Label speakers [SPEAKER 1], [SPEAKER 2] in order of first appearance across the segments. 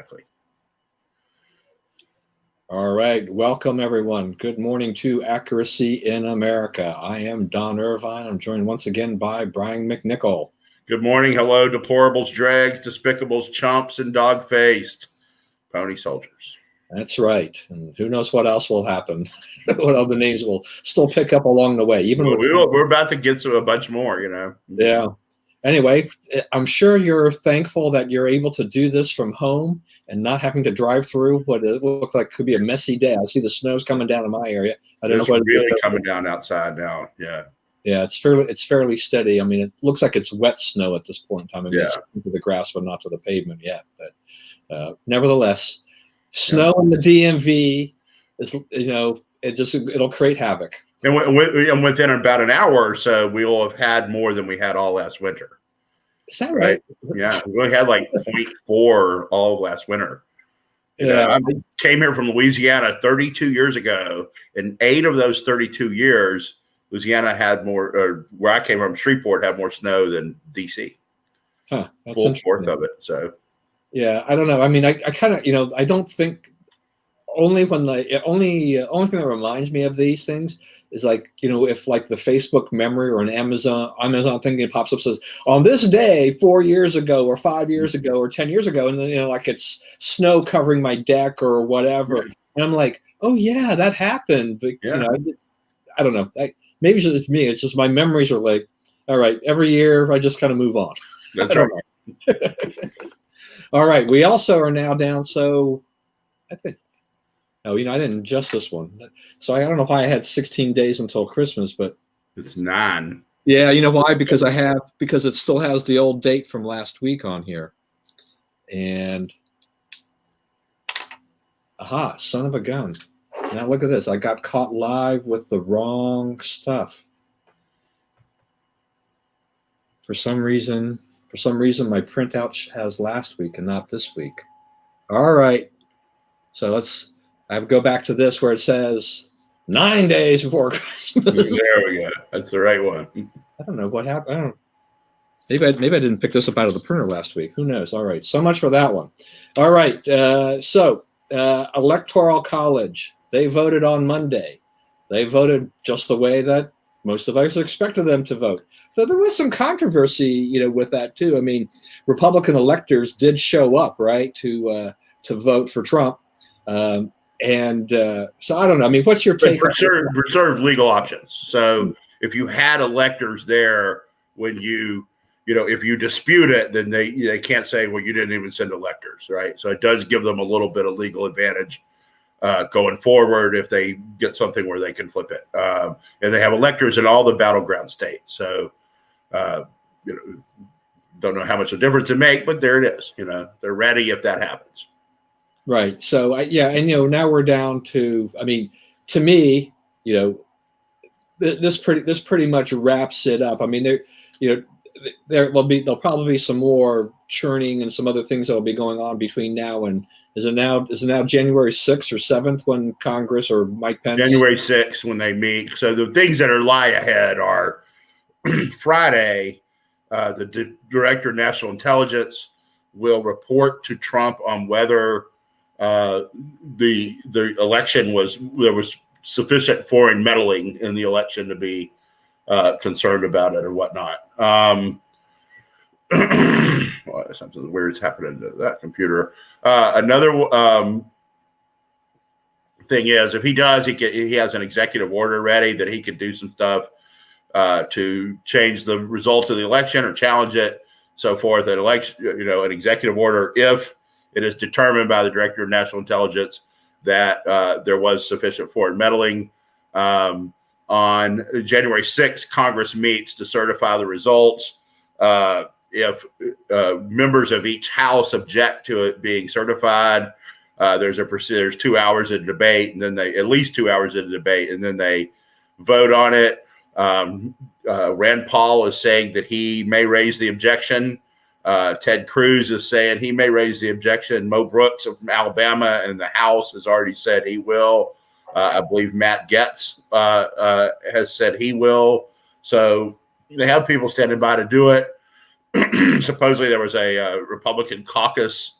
[SPEAKER 1] Exactly.
[SPEAKER 2] All right. Welcome, everyone. Good morning to Accuracy in America. I am Don Irvine. I'm joined once again by Brian McNicoll.
[SPEAKER 1] Good morning. Hello, deplorables, drags, despicables, chumps, and dog-faced pony soldiers.
[SPEAKER 2] That's right. And who knows what else will happen? What other names will still pick up along the way?
[SPEAKER 1] We're about to get to a bunch more,
[SPEAKER 2] Yeah. Anyway, I'm sure you're thankful that you're able to do this from home and not having to drive through what it looks like could be a messy day. I see the snow's coming down in my area. I don't know what
[SPEAKER 1] it's really coming down outside now. Yeah.
[SPEAKER 2] Yeah, it's fairly steady. I mean, it looks like it's wet snow at this point in time. I mean, it's to the grass, but not to the pavement yet. But nevertheless, snow in the DMV is, it'll create havoc.
[SPEAKER 1] And within about an hour or so, we will have had more than we had all last winter.
[SPEAKER 2] Is that right?
[SPEAKER 1] Yeah, we only had like 0.4 all of last winter. I came here from Louisiana 32 years ago. In 8 of those 32 years, Louisiana had more, or where I came from, Shreveport, had more snow than D.C.
[SPEAKER 2] Huh, that's
[SPEAKER 1] full fourth of it. So,
[SPEAKER 2] yeah, I don't know. I mean, I kind of, I don't think only thing that reminds me of these things is like, if like the Facebook memory or an Amazon thing that pops up says on this day 4 years ago or 5 years ago or 10 years ago, and then like it's snow covering my deck or whatever, and I'm like, oh yeah, that happened. But I don't know. Maybe it's just me. It's just my memories are like, all right, every year I just kind of move on.
[SPEAKER 1] That's right.
[SPEAKER 2] All right. We also are now down. So I think, I didn't adjust this one. So I don't know why I had 16 days until Christmas, but
[SPEAKER 1] it's 9.
[SPEAKER 2] Yeah. You know why? Because it still has the old date from last week on here. And son of a gun. Now look at this. I got caught live with the wrong stuff. For some reason, my printout has last week and not this week. All right. So I go back to this where it says 9 days before Christmas.
[SPEAKER 1] There we go. That's the right one.
[SPEAKER 2] I don't know what happened. I don't know. Maybe I didn't pick this up out of the printer last week. Who knows? All right. So much for that one. All right. Electoral College. They voted on Monday. They voted just the way that most of us expected them to vote. So there was some controversy, with that too. I mean, Republican electors did show up, right, to vote for Trump. So I don't know. I mean, what's your take?
[SPEAKER 1] Preserve legal options. So if you had electors there when if you dispute it, then they can't say, well, you didn't even send electors, right? So it does give them a little bit of legal advantage going forward if they get something where they can flip it. And they have electors in all the battleground states. So, don't know how much of a difference it makes, but there it is. They're ready if that happens.
[SPEAKER 2] Right. So, now we're down to, I mean, to me, this pretty much wraps it up. I mean, there'll probably be some more churning and some other things that'll be going on between now and is it now January 6th or 7th when Congress or Mike Pence?
[SPEAKER 1] January 6th when they meet. So the things that lie ahead are Friday, the Director of National Intelligence will report to Trump on whether the election there was sufficient foreign meddling in the election to be concerned about it or whatnot. Something weird's happening to that computer. Another thing is, if he does, he has an executive order ready that he could do some stuff to change the result of the election or challenge it, so forth. An an executive order, if it is determined by the Director of National Intelligence that there was sufficient foreign meddling. On January 6th, Congress meets to certify the results. If members of each house object to it being certified, there's 2 hours of debate, and then at least 2 hours of debate, and then they vote on it. Rand Paul is saying that he may raise the objection. Ted Cruz is saying he may raise the objection. Mo Brooks from Alabama in the House has already said he will. I believe Matt Gaetz has said he will. So they have people standing by to do it. Supposedly there was a Republican caucus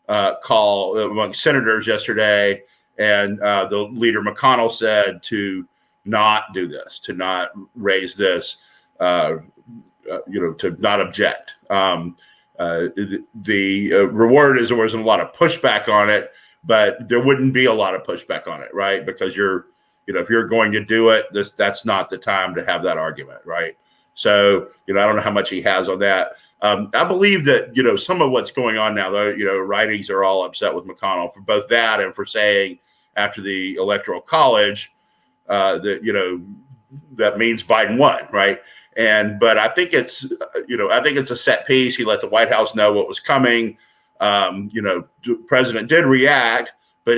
[SPEAKER 1] call among senators yesterday, and the leader McConnell said to not do this, to not raise this, to not object. The reward is there wasn't a lot of pushback on it, but there wouldn't be a lot of pushback on it, right? Because if you're going to do it, that's not the time to have that argument, right? So, I don't know how much he has on that. I believe that, some of what's going on now, though, righties are all upset with McConnell for both that and for saying after the Electoral College that, that means Biden won, right? But I think it's a set piece. He let the White House know what was coming. The president did react, but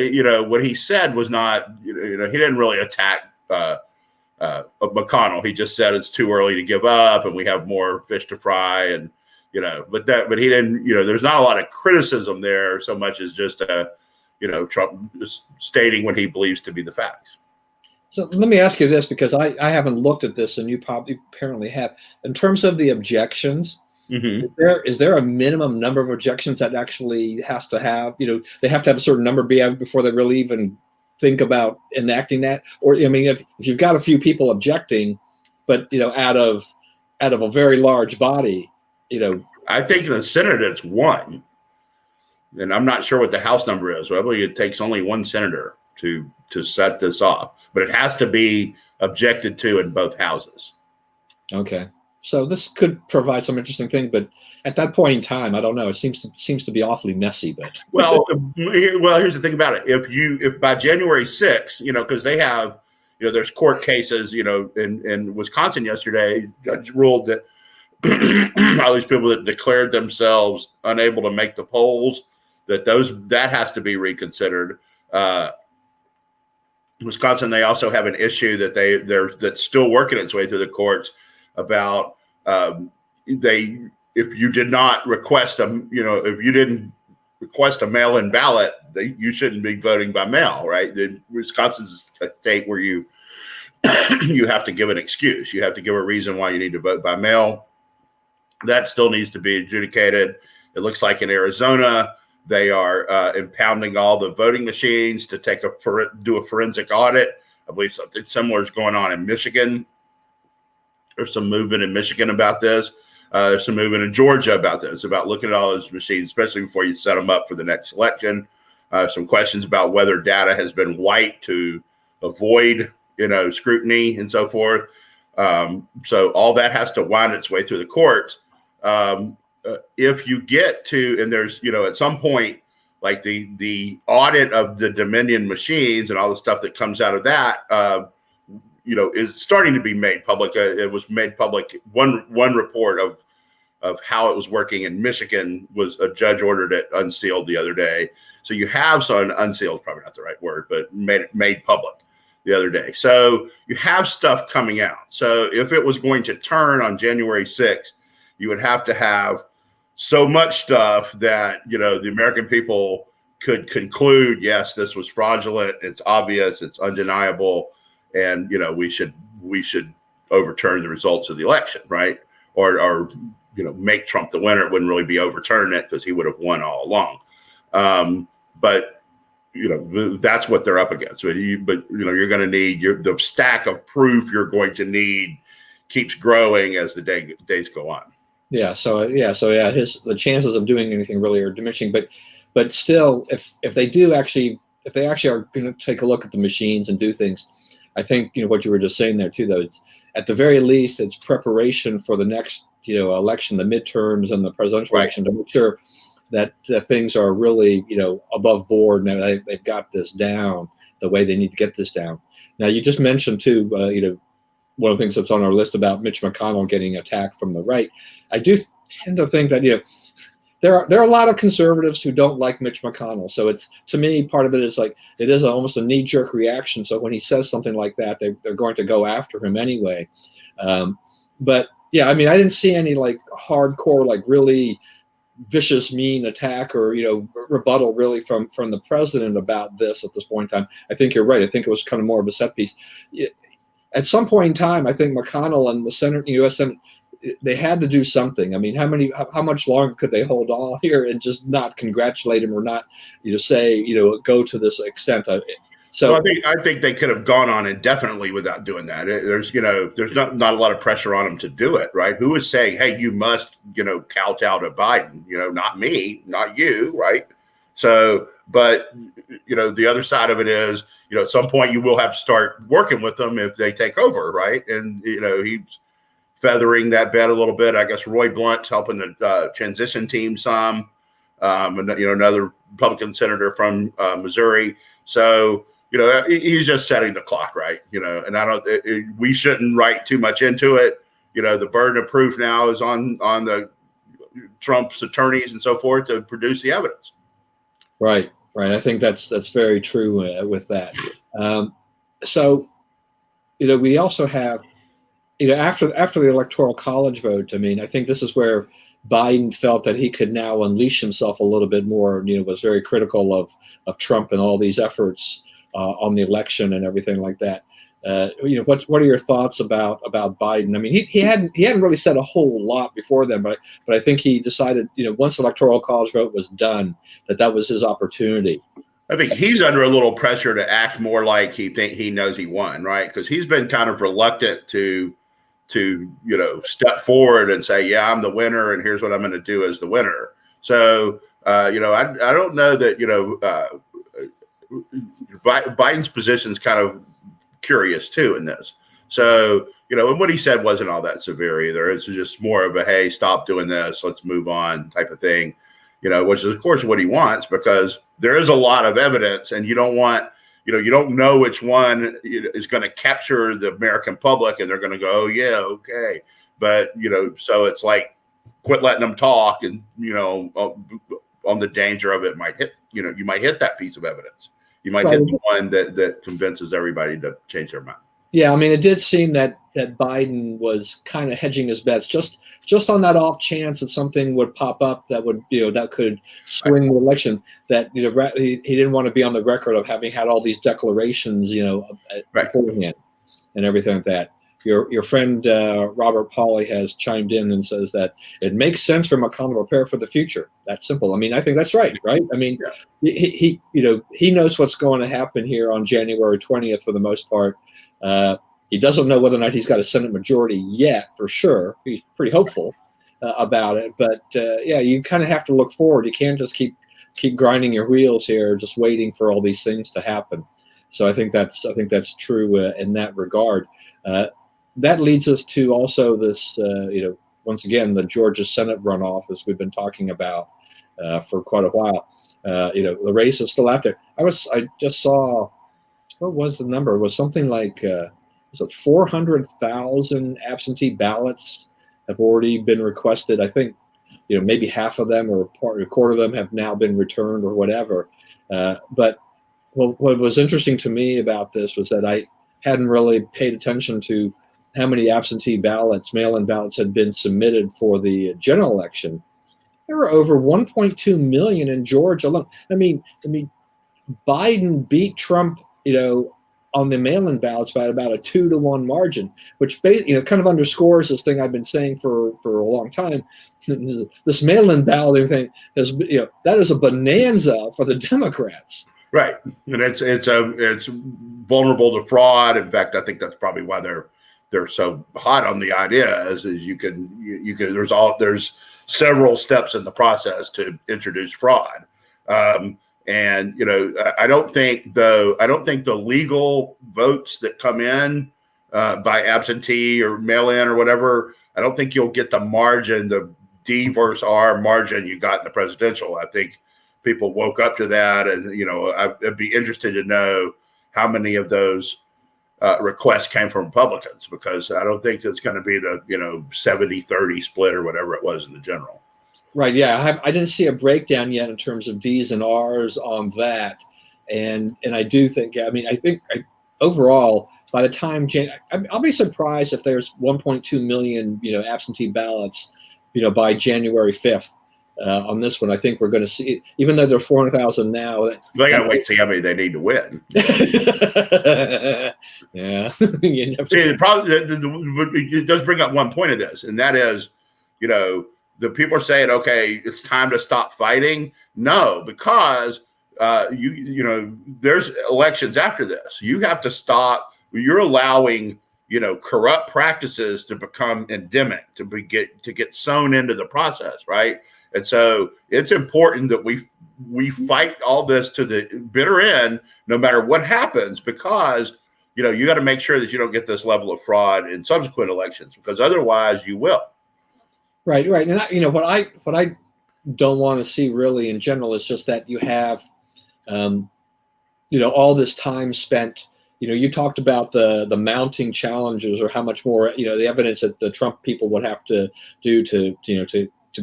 [SPEAKER 1] what he said was not, he didn't really attack McConnell. He just said it's too early to give up, and we have more fish to fry, and but he didn't. There's not a lot of criticism there so much as just Trump just stating what he believes to be the facts.
[SPEAKER 2] So let me ask you this, because I haven't looked at this, and you probably apparently have. In terms of the objections, is there a minimum number of objections that actually has to have? They have to have a certain number before they really even think about enacting that? Or if you've got a few people objecting, but out of a very large body,
[SPEAKER 1] I think in the Senate it's one, and I'm not sure what the House number is. Well, I believe it takes only one senator to set this off, but it has to be objected to in both houses. Okay.
[SPEAKER 2] So this could provide some interesting thing, but at that point in time, I don't know. It seems to be awfully messy. But
[SPEAKER 1] well, here's the thing about it. If by January 6th, because they have, there's court cases, in Wisconsin yesterday, judge ruled that all these people that declared themselves unable to make the polls, that has to be reconsidered. Wisconsin, they also have an issue that that's still working its way through the courts about if you did not request if you didn't request a mail-in ballot, you shouldn't be voting by mail, right? Wisconsin's a state where you have to give an excuse. You have to give a reason why you need to vote by mail. That still needs to be adjudicated. It looks like in Arizona, they are impounding all the voting machines to do a forensic audit. I believe something similar is going on in Michigan. There's some movement in Michigan about this. There's some movement in Georgia about this, about looking at all those machines, especially before you set them up for the next election. Some questions about whether data has been wiped to avoid, scrutiny and so forth. So all that has to wind its way through the courts. If you get to, and there's, at some point, like the audit of the Dominion machines and all the stuff that comes out of that, is starting to be made public. It was made public. One report of how it was working in Michigan was a judge ordered it unsealed the other day. So you have some unsealed, probably not the right word, but made public the other day. So you have stuff coming out. So if it was going to turn on January 6th, you would have to have so much stuff that, the American people could conclude, yes, this was fraudulent. It's obvious. It's undeniable. And, we should overturn the results of the election, right? Or make Trump the winner. It wouldn't really be overturning it because he would have won all along. But that's what they're up against. But you're going to need the stack of proof you're going to need keeps growing as the days go on. The chances of doing anything really are diminishing. But still, if they actually are going to take a look at the machines and do things, I think what you were just saying there too, though, it's at the very least it's preparation for the next election, the midterms and the presidential election, to make sure that things are really above board and they've got this down the way they need to get this down. Now you just mentioned too, one of the things that's on our list about Mitch McConnell getting attacked from the right. I do tend to think that there are a lot of conservatives who don't like Mitch McConnell. So it's, to me, part of it is like it is almost a knee-jerk reaction. So when he says something like that, they're going to go after him anyway. But yeah, I mean, I didn't see any like hardcore, like really vicious, mean attack or rebuttal really from the president about this at this point in time. I think you're right. I think it was kind of more of a set piece. At some point in time, I think McConnell and the Senate, U.S. Senate,
[SPEAKER 2] they had to do something. I mean, how much longer could they hold on here and just not congratulate him or not, say, go to this extent? So
[SPEAKER 1] well, I think they could have gone on indefinitely without doing that. There's not a lot of pressure on them to do it, right? Who is saying, hey, you must kowtow to Biden? Not me, not you, right? So, but the other side of it is, at some point you will have to start working with them if they take over, right? And he's feathering that bed a little bit. I guess Roy Blunt's helping the transition team some. Another Republican senator from Missouri. So. He's just setting the clock, right? And we shouldn't write too much into it. The burden of proof now is on the Trump's attorneys and so forth to produce the evidence.
[SPEAKER 2] Right. I think that's very true with that. So, we also have, after the Electoral College vote, I mean, I think this is where Biden felt that he could now unleash himself a little bit more, was very critical of Trump and all these efforts on the election and everything like that. What are your thoughts about Biden? I mean, he hadn't really said a whole lot before then, but I think he decided, once the Electoral College vote was done, that was his opportunity.
[SPEAKER 1] I think he's under a little pressure to act more like he knows he won, right? Because he's been kind of reluctant to step forward and say, yeah, I'm the winner, and here's what I'm going to do as the winner. So I don't know that Biden's position is kind of curious too in this. So, and what he said wasn't all that severe either. It's just more of a, hey, stop doing this, let's move on type of thing, which is of course what he wants, because there is a lot of evidence and you don't want, you don't know which one is going to capture the American public and they're going to go, oh yeah, okay. But, so it's like, quit letting them talk and, on the danger of it might hit, you might hit that piece of evidence. You might hit the one that convinces everybody to change their mind.
[SPEAKER 2] Yeah, I mean, it did seem that Biden was kind of hedging his bets just on that off chance that something would pop up that would, that could swing the election. That he didn't want to be on the record of having had all these declarations, beforehand and everything like that. Your friend Robert Pauley has chimed in and says that it makes sense for McConnell to prepare for the future. That's simple. I mean, I think that's right? I mean, he knows what's going to happen here on January 20th for the most part. He doesn't know whether or not he's got a Senate majority yet, for sure. He's pretty hopeful about it, but you kind of have to look forward. You can't just keep grinding your wheels here, just waiting for all these things to happen. So I think that's true in that regard. That leads us to also this, once again, the Georgia Senate runoff, as we've been talking about for quite a while. The race is still out there. I just saw, what was the number? It was something like 400,000 absentee ballots have already been requested. I think, maybe half of them or a quarter of them have now been returned or whatever. But what was interesting to me about this was that I hadn't really paid attention to how many absentee ballots, mail-in ballots, had been submitted for the general election. There were over 1.2 million in Georgia alone. I mean, Biden beat Trump, on the mail-in ballots by about a 2-to-1 margin, which kind of underscores this thing I've been saying for a long time. This mail-in balloting thing is, that is a bonanza for the Democrats.
[SPEAKER 1] Right, and it's vulnerable to fraud. In fact, I think that's probably why they're so hot on the idea is you can there's several steps in the process to introduce fraud. And I don't think the legal votes that come in by absentee or mail-in or whatever, I don't think you'll get the margin, the D versus R margin you got in the presidential. I think people woke up to that, and I'd be interested to know how many of those requests came from Republicans, because I don't think it's going to be the 70-30 split or whatever it was in the general.
[SPEAKER 2] Right. Yeah, I didn't see a breakdown yet in terms of D's and R's on that, and I do think. I mean, I think overall, by the time I'll be surprised if there's 1.2 million absentee ballots, by January 5th. on this one. I think we're going to see, even though they're 400,000 now.
[SPEAKER 1] They got to wait to see how many they need to win.
[SPEAKER 2] Yeah.
[SPEAKER 1] See, the problem, it does bring up one point of this, and that is, the people are saying, okay, it's time to stop fighting. No, because there's elections after this. You have to stop. You're allowing corrupt practices to become endemic, to get sewn into the process, right? And so it's important that we fight all this to the bitter end, no matter what happens, because you got to make sure that you don't get this level of fraud in subsequent elections, because otherwise you will.
[SPEAKER 2] Right. And what I don't want to see really in general is just that you have, all this time spent. You talked about the mounting challenges, or how much more, the evidence that the Trump people would have to do to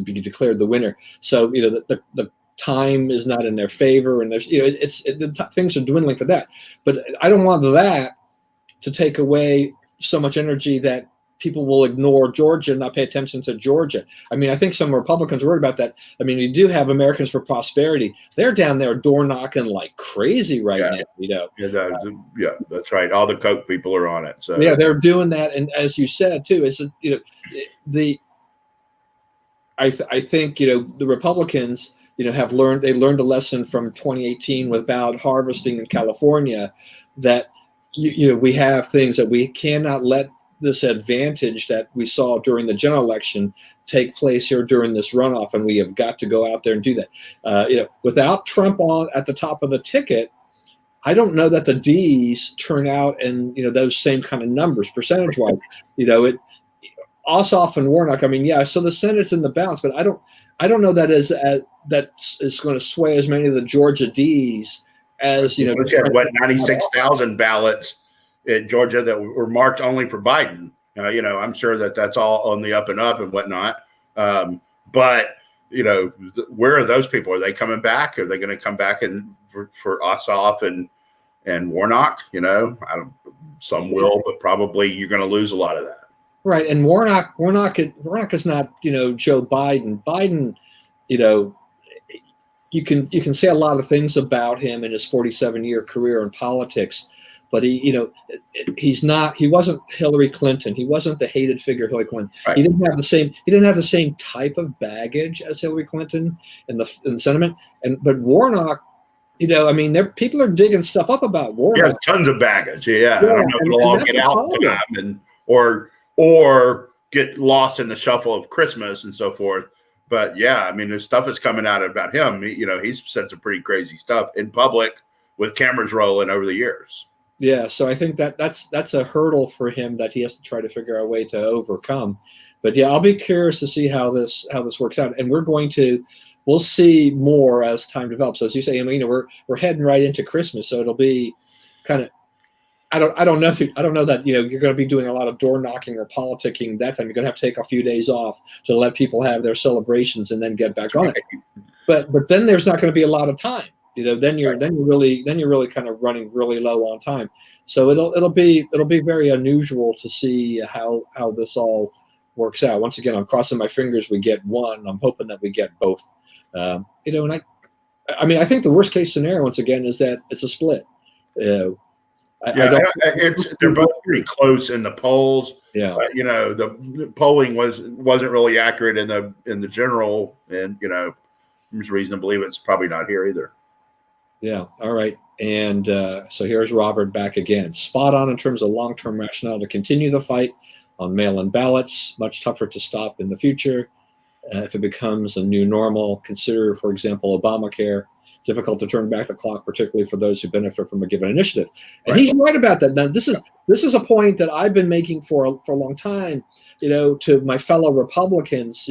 [SPEAKER 2] be declared the winner. So, the time is not in their favor, and there's, things are dwindling for that. But I don't want that to take away so much energy that people will ignore Georgia and not pay attention to Georgia. I mean, I think some Republicans are worried about that. I mean, you do have Americans for Prosperity. They're down there door knocking like crazy right now.
[SPEAKER 1] Yeah, that's right. All the Koch people are on it. So
[SPEAKER 2] yeah, they're doing that, and as you said too, is I think the Republicans have learned a lesson from 2018 with ballot harvesting in California, that we have things that we cannot let this advantage that we saw during the general election take place here during this runoff, and we have got to go out there and do that. Without Trump on at the top of the ticket, I don't know that the D's turn out and those same kind of numbers percentage wise. Ossoff and Warnock. I mean, so the Senate's in the balance, but I don't know that is going to sway as many of the Georgia D's as
[SPEAKER 1] We had 96,000 ballots in Georgia that were marked only for Biden. I'm sure that's all on the up and up and whatnot. But where are those people? Are they coming back? Are they going to come back for Ossoff and Warnock? Some will, but probably you're going to lose a lot of that.
[SPEAKER 2] Right, and Warnock is not Joe Biden. Biden, you can say a lot of things about him in his 47-year career in politics, but he wasn't Hillary Clinton. He wasn't the hated figure Hillary Clinton. Right. He didn't have the same type of baggage as Hillary Clinton in the sentiment. But Warnock, people are digging stuff up about Warnock.
[SPEAKER 1] Yeah, tons of baggage. Yeah, I don't know if it'll all get out time or get lost in the shuffle of Christmas and so forth. But yeah, the stuff is coming out about him. He's said some pretty crazy stuff in public with cameras rolling over the years.
[SPEAKER 2] Yeah, so I think that's a hurdle for him that he has to try to figure out a way to overcome. But yeah, I'll be curious to see how this works out, and we'll see more as time develops. So as you say, we're heading right into Christmas, so it'll be kind of. I don't know that you're going to be doing a lot of door knocking or politicking that time. You're going to have to take a few days off to let people have their celebrations and then get back on it. But then there's not going to be a lot of time. Then you're really kind of running really low on time. So it'll be very unusual to see how this all works out. Once again, I'm crossing my fingers we get one. I'm hoping that we get both. And I think the worst case scenario once again is that it's a split.
[SPEAKER 1] They're both pretty close in the polls. Yeah, the polling wasn't really accurate in the general, and there's reason to believe it's probably not here either.
[SPEAKER 2] Yeah. All right. And so here's Robert back again. Spot on in terms of long-term rationale to continue the fight on mail-in ballots. Much tougher to stop in the future if it becomes a new normal. Consider, for example, Obamacare. Difficult to turn back the clock, particularly for those who benefit from a given initiative. And he's right about that. Now, this is a point that I've been making for a long time, to my fellow Republicans,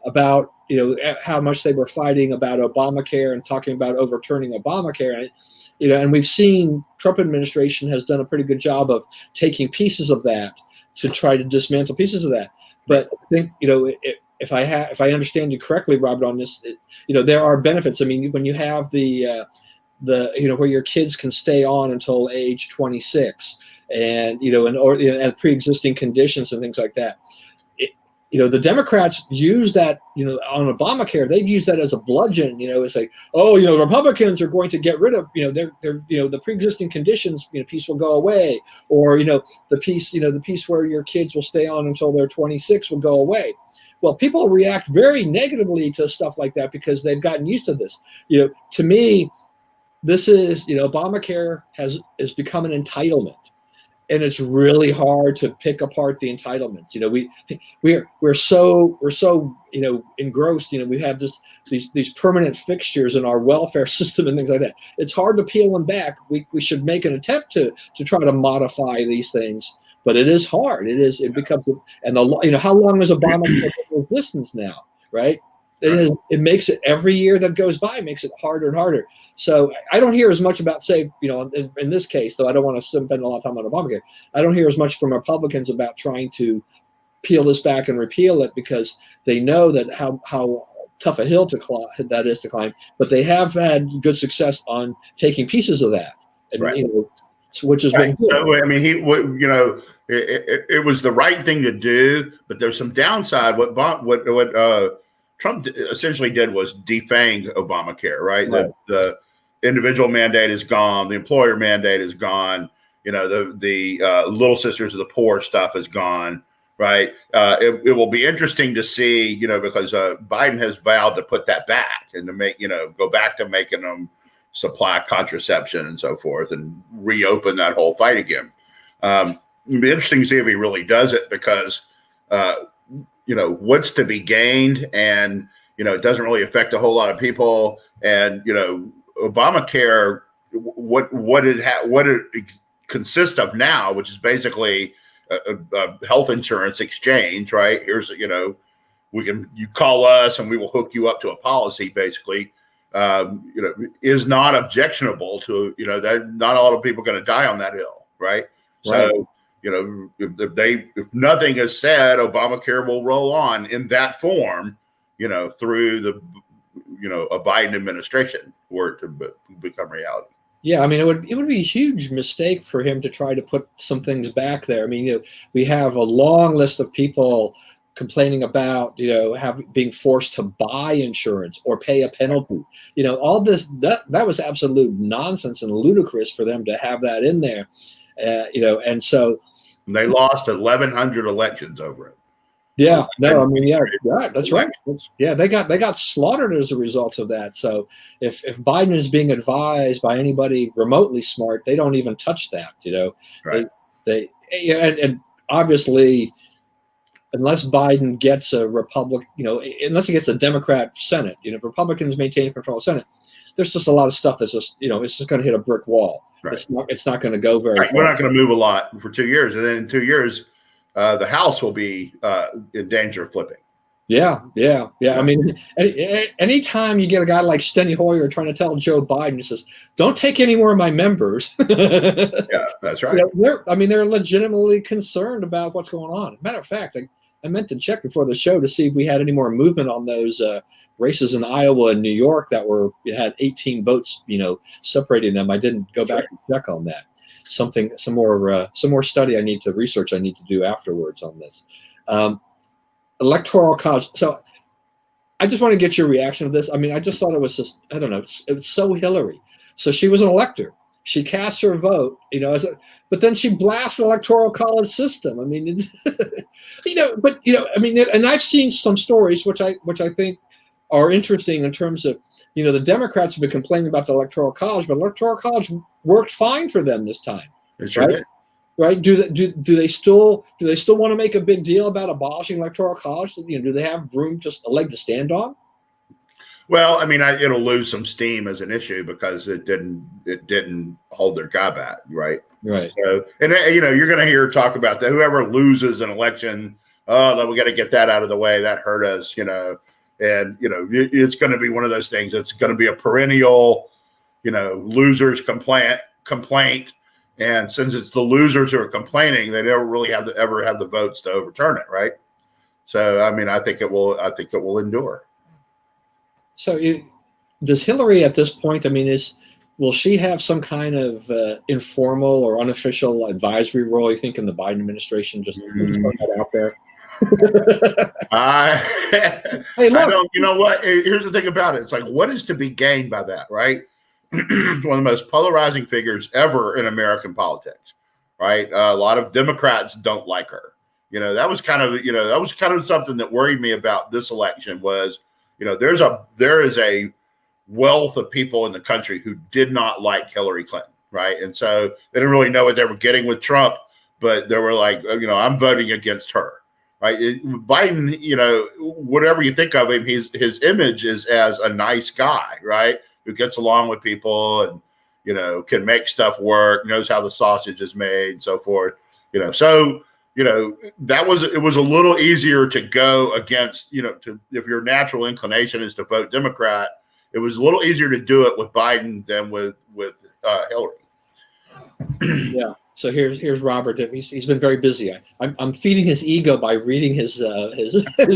[SPEAKER 2] about, how much they were fighting about Obamacare and talking about overturning Obamacare. And we've seen Trump administration has done a pretty good job of taking pieces of that to try to dismantle pieces of that. But I think, if I understand you correctly, Robert, on this, there are benefits. I mean, when you have the where your kids can stay on until age 26, and and pre-existing conditions and things like that, the Democrats use that, on Obamacare, they've used that as a bludgeon. It's like, oh, Republicans are going to get rid of, the pre-existing conditions, piece will go away, or the piece where your kids will stay on until they're 26 will go away. Well, people react very negatively to stuff like that because they've gotten used to this. To me, this is, Obamacare has become an entitlement. And it's really hard to pick apart the entitlements. We're so engrossed. We have these permanent fixtures in our welfare system and things like that. It's hard to peel them back. We should make an attempt to try to modify these things, but it is hard. It becomes, and how long is Obamacare in existence now, right? It makes it, every year that goes by makes it harder and harder. So I don't hear as much about, say, in this case, though I don't want to spend a lot of time on Obamacare, I don't hear as much from Republicans about trying to peel this back and repeal it, because they know that how tough a hill that is to climb. But they have had good success on taking pieces of that, and,
[SPEAKER 1] right.
[SPEAKER 2] Which has been good.
[SPEAKER 1] So, I mean, it was the right thing to do, but there's some downside. What Trump essentially did was defang Obamacare, right? The individual mandate is gone. The employer mandate is gone. The Little Sisters of the Poor stuff is gone, right? It will be interesting to see, because Biden has vowed to put that back and to make, go back to making them supply contraception and so forth and reopen that whole fight again. It'll be interesting to see if he really does it, because what's to be gained, and it doesn't really affect a whole lot of people. And Obamacare, what it consists of now, which is basically a health insurance exchange, right? Here's you call us and we will hook you up to a policy, basically. Is not objectionable to that. Not a lot of people are going to die on that hill, right? So. If nothing is said, Obamacare will roll on in that form, through the, a Biden administration, were it to become reality.
[SPEAKER 2] Yeah, I mean, it would be a huge mistake for him to try to put some things back there. I mean, we have a long list of people complaining about, being forced to buy insurance or pay a penalty. All this, that was absolute nonsense and ludicrous for them to have that in there. And so
[SPEAKER 1] they lost 1,100 elections over it.
[SPEAKER 2] Yeah, no, I mean, yeah, that's right. Yeah, they got slaughtered as a result of that. So if Biden is being advised by anybody remotely smart, they don't even touch that.
[SPEAKER 1] Right.
[SPEAKER 2] And obviously, unless Biden gets a unless he gets a Democrat Senate, if Republicans maintain control of the Senate, there's just a lot of stuff that's just, it's just going to hit a brick wall.
[SPEAKER 1] Right.
[SPEAKER 2] It's not going to go very far.
[SPEAKER 1] We're not going to move a lot for 2 years. And then in 2 years, the House will be in danger of flipping.
[SPEAKER 2] Yeah. I mean, anytime you get a guy like Steny Hoyer trying to tell Joe Biden, he says, "Don't take any more of my members."
[SPEAKER 1] Yeah, that's right.
[SPEAKER 2] They're legitimately concerned about what's going on. Matter of fact, I meant to check before the show to see if we had any more movement on those races in Iowa and New York that had 18 votes, separating them. I didn't go back and check on that. Some more study I need to research. I need to do afterwards on this. Electoral College. So I just want to get your reaction to this. I mean, I just thought it was just, I don't know, it was so Hillary. So she was an elector. She cast her vote, but then she blasts the Electoral College system. I mean, and I've seen some stories which I think are interesting in terms of, the Democrats have been complaining about the Electoral College, but Electoral College worked fine for them this time.
[SPEAKER 1] It sure did.
[SPEAKER 2] Right? Do they still want to make a big deal about abolishing Electoral College? Do they have room, just a leg to stand on?
[SPEAKER 1] Well, I mean, it'll lose some steam as an issue because it didn't hold their guy back, right?
[SPEAKER 2] Right.
[SPEAKER 1] So, and you're going to hear talk about that. Whoever loses an election, we got to get that out of the way. That hurt us, and it's going to be one of those things. It's going to be a perennial, losers complaint. And since it's the losers who are complaining, they never really ever have the votes to overturn it, right? So, I mean, I think it will endure.
[SPEAKER 2] So, does Hillary at this point? I mean, will she have some kind of informal or unofficial advisory role? You think in the Biden administration? Just put that out there.
[SPEAKER 1] I
[SPEAKER 2] Hey, look.
[SPEAKER 1] don't. You know what? Here's the thing about it. It's like, what is to be gained by that, right? It's one of the most polarizing figures ever in American politics, right? A lot of Democrats don't like her. That was kind of something that worried me about this election was, there is a wealth of people in the country who did not like Hillary Clinton, right? And so they didn't really know what they were getting with Trump, but they were like, I'm voting against her, right? Biden, whatever you think of him, his image is as a nice guy, right? Who gets along with people and, can make stuff work, knows how the sausage is made, and so forth. It was a little easier to go against, if your natural inclination is to vote Democrat, it was a little easier to do it with Biden than with Hillary.
[SPEAKER 2] Yeah. So here's Robert. He's been very busy. I'm feeding his ego by reading his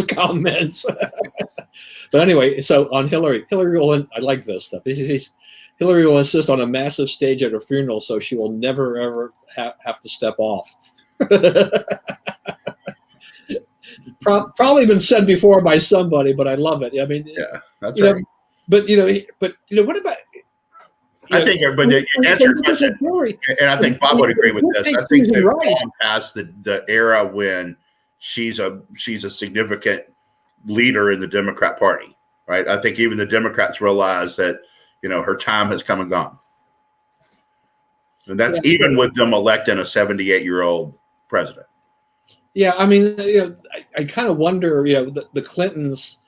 [SPEAKER 2] comments. But anyway, so on Hillary will. I like this stuff. Hillary will insist on a massive stage at her funeral, so she will never ever have to step off. Probably been said before by somebody, but I love it. I mean,
[SPEAKER 1] yeah, that's right.
[SPEAKER 2] But what about?
[SPEAKER 1] I think, but to answer your question, and I think Bob would agree with this. I think they've gone past the era when she's a significant leader in the Democrat Party, right? I think even the Democrats realize that her time has come and gone, and that's even with them electing a 78-year-old president.
[SPEAKER 2] Yeah, I mean, I kind of wonder, the Clintons,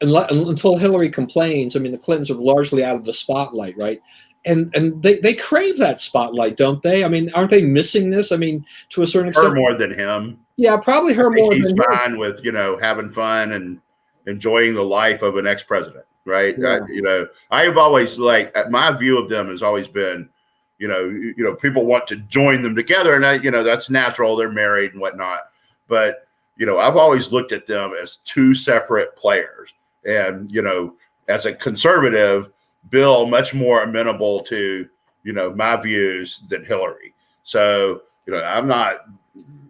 [SPEAKER 2] until Hillary complains, I mean, the Clintons are largely out of the spotlight, right? And they crave that spotlight, don't they? I mean, aren't they missing this? I mean, to a certain extent.
[SPEAKER 1] Her more than him.
[SPEAKER 2] Yeah, probably her more than him.
[SPEAKER 1] He's fine with, having fun and enjoying the life of an ex-president, right?
[SPEAKER 2] Yeah.
[SPEAKER 1] I have always, my view of them has always been, people want to join them together, and that's natural. They're married and whatnot. But, I've always looked at them as two separate players. And, as a conservative, Bill much more amenable to, my views than Hillary. So, I'm not,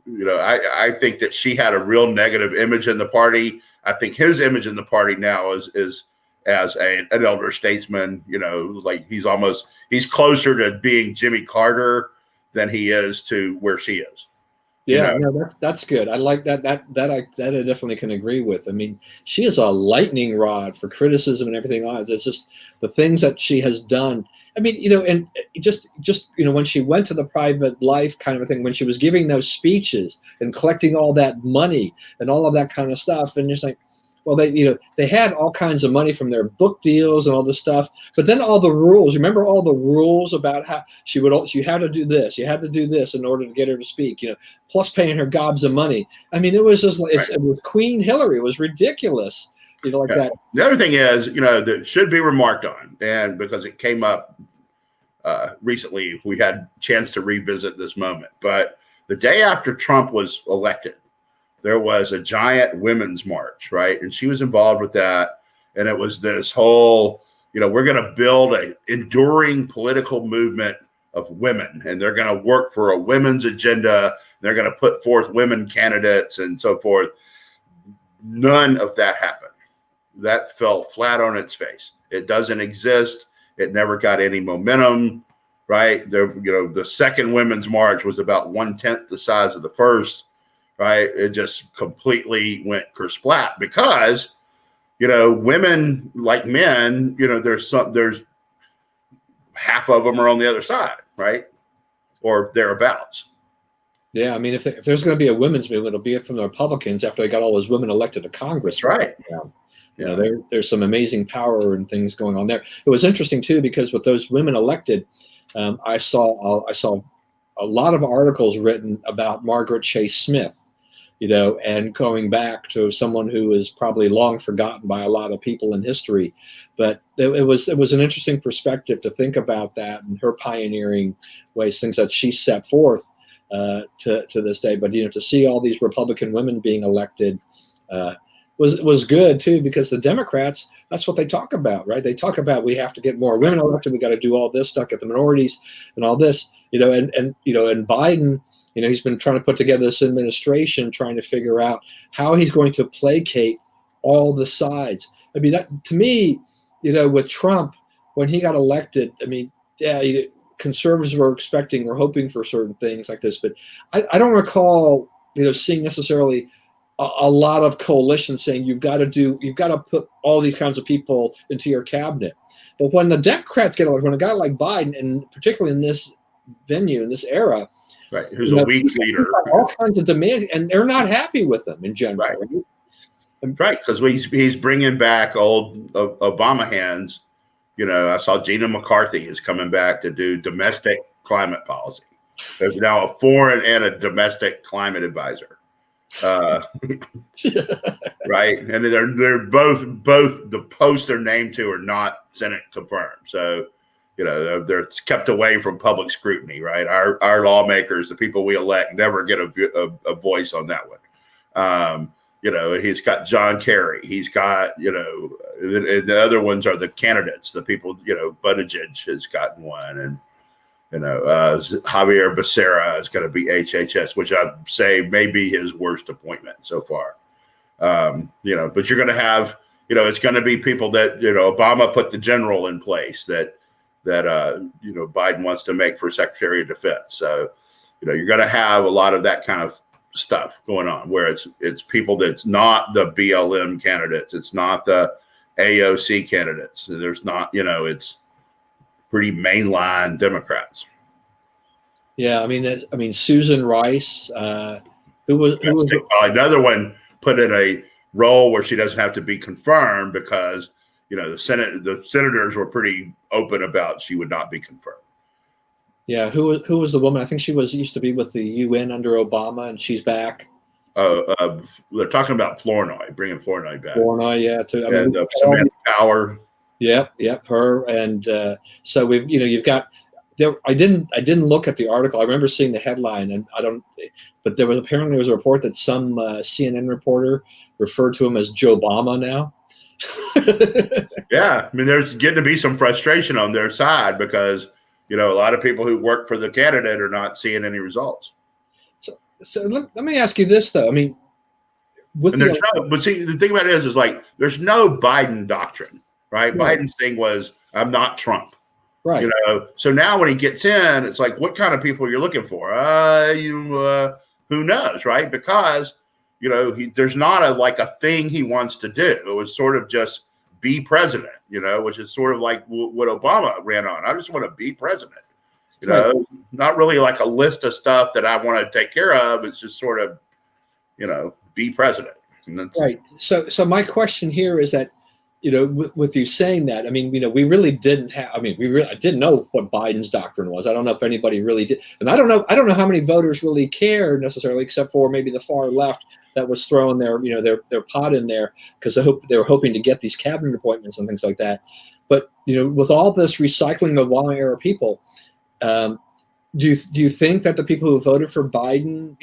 [SPEAKER 1] I think that she had a real negative image in the party. I think his image in the party now is as an elder statesman, he's closer to being Jimmy Carter than he is to where she is.
[SPEAKER 2] Yeah, no, that's good. I like that. That I definitely can agree with. I mean, she is a lightning rod for criticism and everything on it. There's just the things that she has done. I mean, and just when she went to the private life kind of a thing, when she was giving those speeches and collecting all that money and all of that kind of stuff, and just like, well, they had all kinds of money from their book deals and all this stuff, but then all the rules. Remember all the rules about how she had to do this, you had to do this in order to get her to speak. Plus paying her gobs of money. I mean, it was just it was Queen Hillary. It was ridiculous. That.
[SPEAKER 1] The other thing is, that should be remarked on, and because it came up recently, we had a chance to revisit this moment. But the day after Trump was elected, there was a giant women's march, right? And she was involved with that. And it was this whole, we're going to build an enduring political movement of women, and they're going to work for a women's agenda. They're going to put forth women candidates and so forth. None of that happened. That fell flat on its face. It doesn't exist. It never got any momentum, right? The second women's march was about 1/10 the size of the first. Right, it just completely went kersplat because, women like men, there's half of them are on the other side, right, or thereabouts.
[SPEAKER 2] Yeah, I mean, if there's going to be a women's movement, it'll be from the Republicans after they got all those women elected to Congress.
[SPEAKER 1] That's right.
[SPEAKER 2] There's some amazing power and things going on there. It was interesting too because with those women elected, I saw a lot of articles written about Margaret Chase Smith. And going back to someone who is probably long forgotten by a lot of people in history, but it was an interesting perspective to think about that and her pioneering ways, things that she set forth to this day. But to see all these Republican women being elected was good too, because the Democrats, that's what they talk about, right? They talk about we have to get more women elected, we got to do all this stuff, get the minorities and all this, and Biden, he's been trying to put together this administration, trying to figure out how he's going to placate all the sides. I mean, that to me, with Trump, when he got elected, I mean, yeah, conservatives were hoping for certain things like this, but I don't recall, seeing necessarily a lot of coalitions saying you've got to put all these kinds of people into your cabinet. But when the Democrats get elected, when a guy like Biden, and particularly in this venue, in this era,
[SPEAKER 1] right, who's a weak leader,
[SPEAKER 2] all kinds of demands, and they're not happy with them in general.
[SPEAKER 1] Right, because he's bringing back old Obama hands. I saw Gina McCarthy is coming back to do domestic climate policy. There's now a foreign and a domestic climate advisor. Right, and they're both the posts they're named to are not Senate confirmed, so they're kept away from public scrutiny. Right, our lawmakers, the people we elect, never get a voice on that one. He's got John Kerry, he's got and the other ones are the candidates, the people. Buttigieg has gotten one, and Javier Becerra is going to be HHS, which I'd say may be his worst appointment so far. But you're going to have, it's going to be people that, Obama put the general in place that Biden wants to make for Secretary of Defense. So, you're going to have a lot of that kind of stuff going on where it's people that's not the BLM candidates. It's not the AOC candidates. There's not, it's pretty mainline Democrats.
[SPEAKER 2] Yeah, I mean Susan Rice, who was
[SPEAKER 1] another one put in a role where she doesn't have to be confirmed because the senators were pretty open about she would not be confirmed.
[SPEAKER 2] Yeah, who was the woman? I think she used to be with the UN under Obama, and she's back.
[SPEAKER 1] They're talking about Flournoy, bringing Flournoy back.
[SPEAKER 2] Flournoy, yeah, too.
[SPEAKER 1] Samantha Power.
[SPEAKER 2] Yep, her, and so you've got there. I didn't look at the article. I remember seeing the headline, and but there was a report that some CNN reporter referred to him as Joe Obama now.
[SPEAKER 1] Yeah, I mean, there's getting to be some frustration on their side because a lot of people who work for the candidate are not seeing any results.
[SPEAKER 2] So let me ask you this though. I mean,
[SPEAKER 1] but see, the thing about it is like there's no Biden doctrine, right? Biden's thing was I'm not Trump,
[SPEAKER 2] right?
[SPEAKER 1] So now when he gets in, it's like what kind of people you're looking for? Who knows, right? Because there's not a thing he wants to do. It was sort of just be president, which is sort of like what Obama ran on. I just want to be president,
[SPEAKER 2] right.
[SPEAKER 1] Not really like a list of stuff that I want to take care of. It's just sort of, be president.
[SPEAKER 2] Right. So my question here is that, with you saying that, I mean, we really didn't have, I didn't know what Biden's doctrine was. I don't know if anybody really did. And I don't know how many voters really care necessarily, except for maybe the far left that was throwing their pot in there because they were hoping to get these cabinet appointments and things like that. But, with all this recycling of Obama era people, do you think that the people who voted for Biden,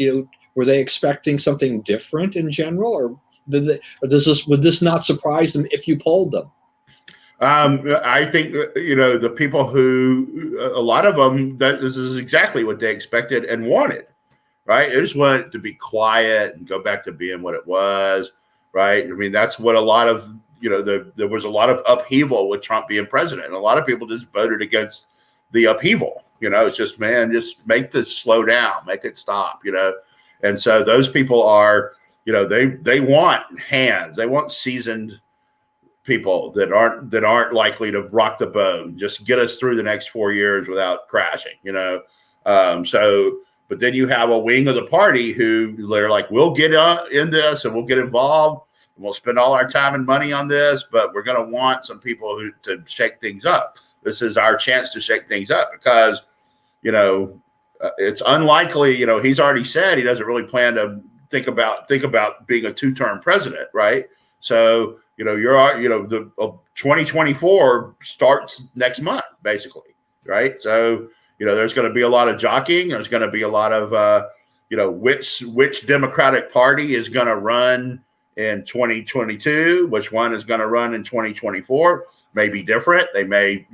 [SPEAKER 2] were they expecting something different in general, or would this not surprise them if you polled them?
[SPEAKER 1] I think the people who a lot of them this is exactly what they expected and wanted, right? They just want it to be quiet and go back to being what it was, right? I mean, that's what a lot of there was a lot of upheaval with Trump being president, and a lot of people just voted against the upheaval. It's just just make this slow down, make it stop, and so those people are. They want hands. They want seasoned people that aren't likely to rock the boat. Just get us through the next 4 years without crashing. But then you have a wing of the party who they're like, we'll get in this and we'll get involved and we'll spend all our time and money on this, but we're going to want some people to shake things up. This is our chance to shake things up because it's unlikely. He's already said he doesn't really plan to think about being a two-term president, right? So, the 2024 starts next month, basically, right? So, there's going to be a lot of jockeying. There's going to be a lot of, which Democratic Party is going to run in 2022, which one is going to run in 2024 may be different. They may,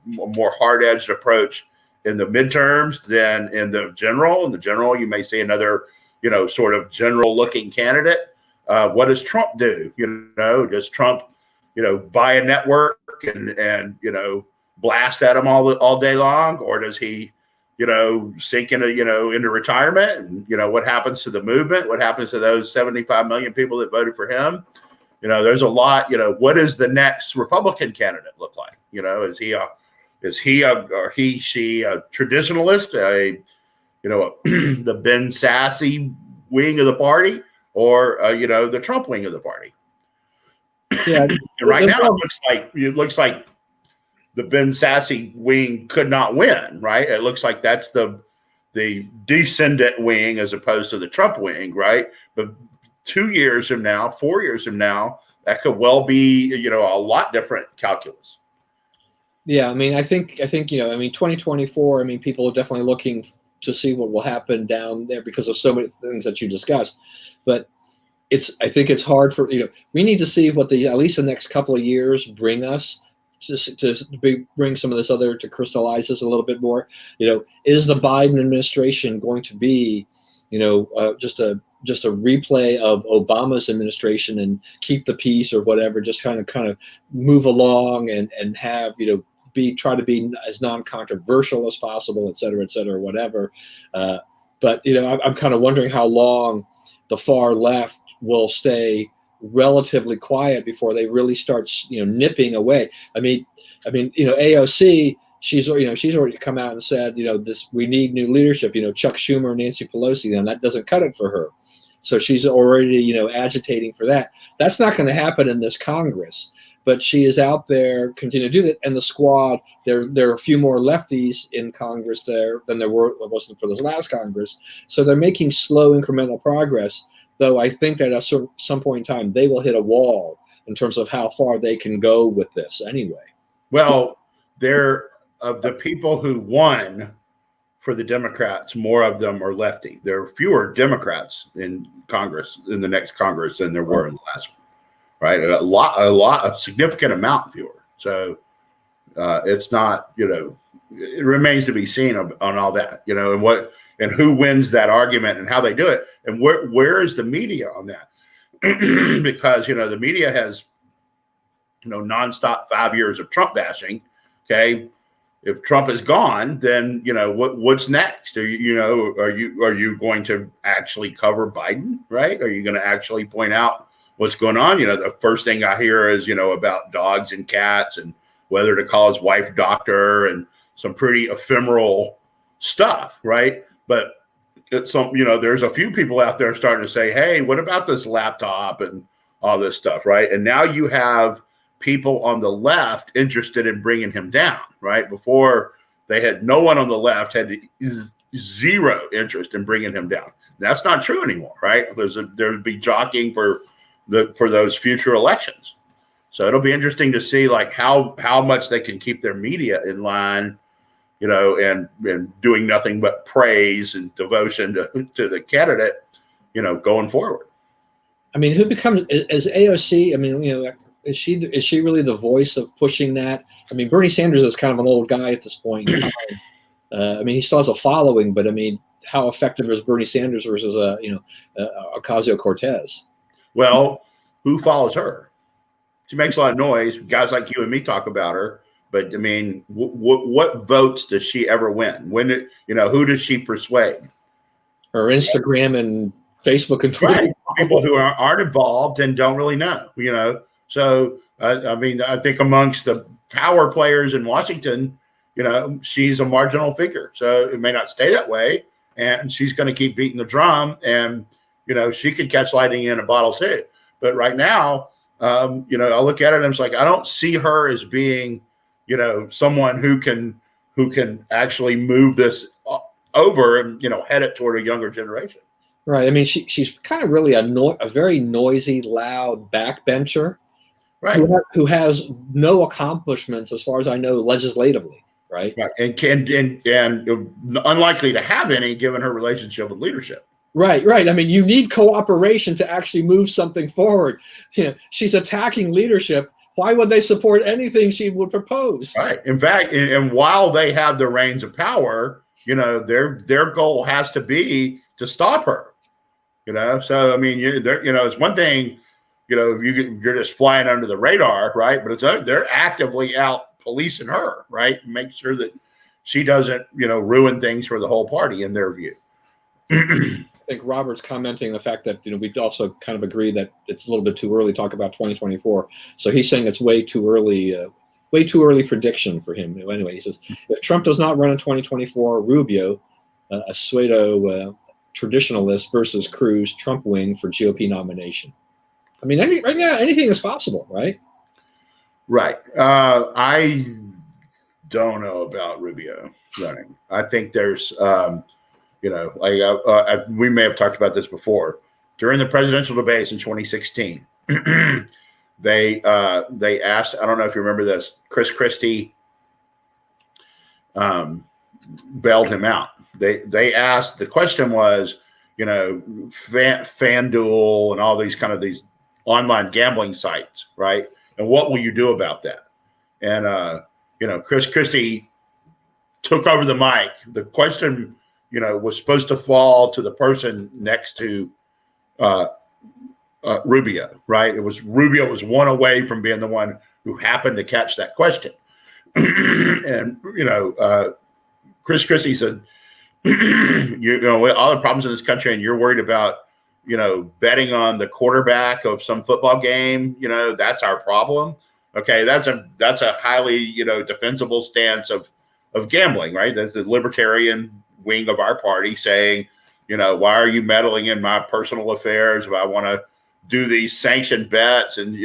[SPEAKER 1] more hard-edged approach in the midterms than in the general. In the general, you may see another, sort of general-looking candidate. What does Trump do? Does Trump, buy a network and blast at them all day long, or does he, sink into retirement? And what happens to the movement? What happens to those 75 million people that voted for him? There's a lot. What does the next Republican candidate look like? Is he or she a traditionalist, the Ben Sassy wing of the party, or the Trump wing of the party?
[SPEAKER 2] Yeah.
[SPEAKER 1] And right now it looks like the Ben Sassy wing could not win. Right? It looks like that's the descendant wing as opposed to the Trump wing. Right? But 2 years from now, 4 years from now, that could well be a lot different calculus.
[SPEAKER 2] Yeah, I think 2024. People are definitely looking to see what will happen down there because of so many things that you discussed. But I think it's hard for we need to see what at least the next couple of years bring us to bring some of this other to crystallize this a little bit more. Is the Biden administration going to be just a replay of Obama's administration and keep the peace or whatever, just kind of move along and have try to be as non-controversial as possible, et cetera, whatever. But I'm kind of wondering how long the far left will stay relatively quiet before they really start nipping away. AOC, she's already come out and said we need new leadership. Chuck Schumer and Nancy Pelosi, and that doesn't cut it for her. So she's already agitating for that. That's not going to happen in this Congress. But she is out there continuing to do that. And the squad, there are a few more lefties in Congress there than there wasn't for this last Congress. So they're making slow incremental progress, though I think that at some point in time, they will hit a wall in terms of how far they can go with this anyway.
[SPEAKER 1] Well, they're of the people who won for the Democrats, more of them are lefty. There are fewer Democrats in Congress, in the next Congress, than there were in the last one. Right, a significant amount fewer. So it's not, it remains to be seen on all that, and who wins that argument and how they do it, and where is the media on that? Because the media has nonstop 5 years of Trump bashing. Okay, if Trump is gone, then what's next? Are you going to actually cover Biden? Right? Are you going to actually point out what's going on? The first thing I hear is, about dogs and cats and whether to call his wife doctor and some pretty ephemeral stuff, right? But it's there's a few people out there starting to say, hey, what about this laptop and all this stuff, right? And now you have people on the left interested in bringing him down, right? Before they had no one on the left had zero interest in bringing him down. That's not true anymore, right? There'd be jockeying for those future elections. So it'll be interesting to see how much they can keep their media in line, and doing nothing but praise and devotion to the candidate, going forward.
[SPEAKER 2] Who becomes as AOC? Is she really the voice of pushing that? Bernie Sanders is kind of an old guy at this point in time. He still has a following, but how effective is Bernie Sanders versus Ocasio-Cortez?
[SPEAKER 1] Well, who follows her? She makes a lot of noise. Guys like you and me talk about her, but what votes does she ever win? Who does she persuade?
[SPEAKER 2] Her Instagram and Facebook and Twitter.
[SPEAKER 1] Right. People who aren't involved and don't really know. So I think amongst the power players in Washington, she's a marginal figure. So it may not stay that way, and she's going to keep beating the drum and. She could catch lightning in a bottle too. But right now, I look at it and it's like, I don't see her as being, someone who can actually move this over and, head it toward a younger generation.
[SPEAKER 2] Right. She's kind of really a very noisy, loud backbencher,
[SPEAKER 1] right?
[SPEAKER 2] Who has no accomplishments as far as I know legislatively, right?
[SPEAKER 1] Right. And unlikely to have any given her relationship with leadership.
[SPEAKER 2] Right, right. I mean, you need cooperation to actually move something forward. She's attacking leadership. Why would they support anything she would propose?
[SPEAKER 1] Right. In fact, and while they have the reins of power, their goal has to be to stop her. So I mean, it's one thing, you're just flying under the radar, right? But they're actively out policing her, right? Make sure that she doesn't, ruin things for the whole party in their view.
[SPEAKER 2] I think Robert's commenting the fact that we also kind of agree that it's a little bit too early to talk about 2024. So he's saying it's way too early prediction for him. Anyway, he says if Trump does not run in 2024, Rubio, a pseudo traditionalist, versus Cruz, Trump wing for GOP nomination. I mean, right now anything is possible, right?
[SPEAKER 1] Right. I don't know about Rubio running. I think there's. We may have talked about this before. During the presidential debates in 2016, they asked, I don't know if you remember this, Chris Christie bailed him out. They asked, the question was, FanDuel and all these online gambling sites, right? And what will you do about that? And, Chris Christie took over the mic. The question was supposed to fall to the person next to Rubio, right? Rubio was one away from being the one who happened to catch that question. And, Chris Christie said, all the problems in this country, and you're worried about, betting on the quarterback of some football game, that's our problem. Okay, that's a highly, defensible stance of gambling, right? That's the libertarian wing of our party saying, why are you meddling in my personal affairs? If I want to do these sanctioned bets and,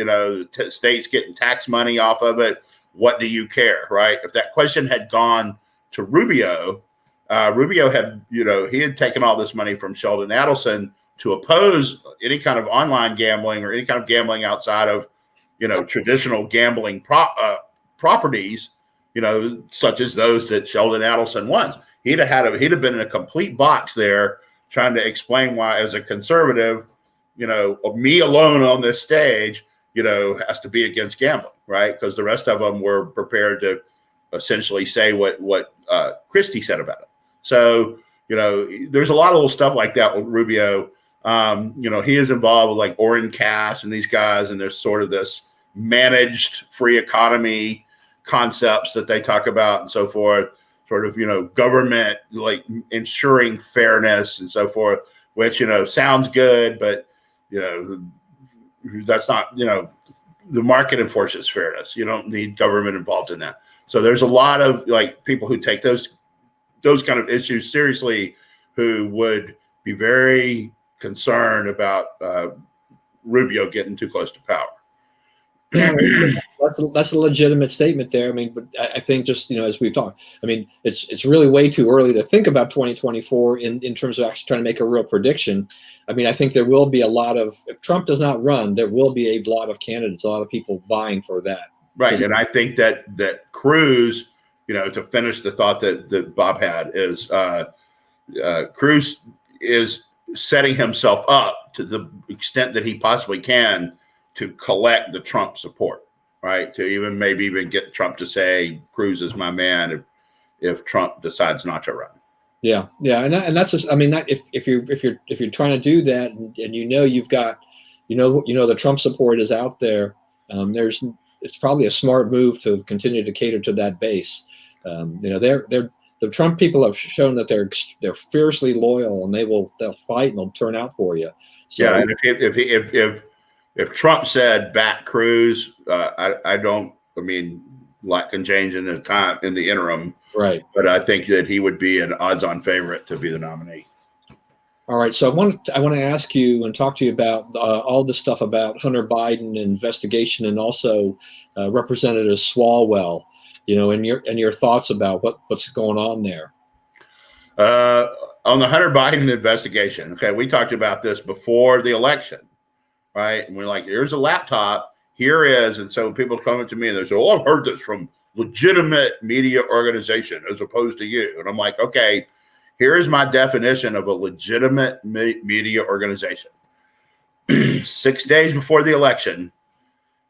[SPEAKER 1] states getting tax money off of it, what do you care, right? If that question had gone to Rubio, Rubio had, he had taken all this money from Sheldon Adelson to oppose any kind of online gambling or any kind of gambling outside of, traditional gambling properties, such as those that Sheldon Adelson wants. He'd have been in a complete box there trying to explain why, as a conservative, me alone on this stage, has to be against gambling, right? Because the rest of them were prepared to essentially say what Christie said about it. So, there's a lot of little stuff like that with Rubio. He is involved with like Orrin Cass and these guys, and there's sort of this managed free economy concepts that they talk about and so forth, sort of, government like ensuring fairness and so forth, which, sounds good, but, that's not, the market enforces fairness. You don't need government involved in that. So there's a lot of like people who take those kind of issues seriously, who would be very concerned about Rubio getting too close to power.
[SPEAKER 2] That's a legitimate statement there. I mean, but I think just, as we've talked, I mean, it's really way too early to think about 2024 in terms of actually trying to make a real prediction. I mean, I think there will be if Trump does not run, there will be a lot of candidates, a lot of people vying for that.
[SPEAKER 1] Right. And I think that Cruz, to finish the thought that Bob had, is Cruz is setting himself up to the extent that he possibly can to collect the Trump support, right? To maybe even get Trump to say Cruz is my man if Trump decides not to run.
[SPEAKER 2] Yeah, and that's just, I mean, that if you're trying to do that, and you've got, the Trump support is out there, it's probably a smart move to continue to cater to that base. The Trump people have shown that they're fiercely loyal, and they'll fight and they'll turn out for you. So,
[SPEAKER 1] yeah, and if Trump said back Cruz, I mean, a lot can change in the interim,
[SPEAKER 2] right?
[SPEAKER 1] But I think that he would be an odds-on favorite to be the nominee.
[SPEAKER 2] All right, so I want to ask you and talk to you about all the stuff about Hunter Biden investigation, and also Representative Swalwell. And your thoughts about what's going on there.
[SPEAKER 1] On the Hunter Biden investigation, okay, we talked about this before the election, right? And we're like, here's a laptop, here is, and so people come to me and they say, "Oh, I've heard this from legitimate media organization as opposed to you," and I'm like, okay, Here is my definition of a legitimate media organization. 6 days before the election,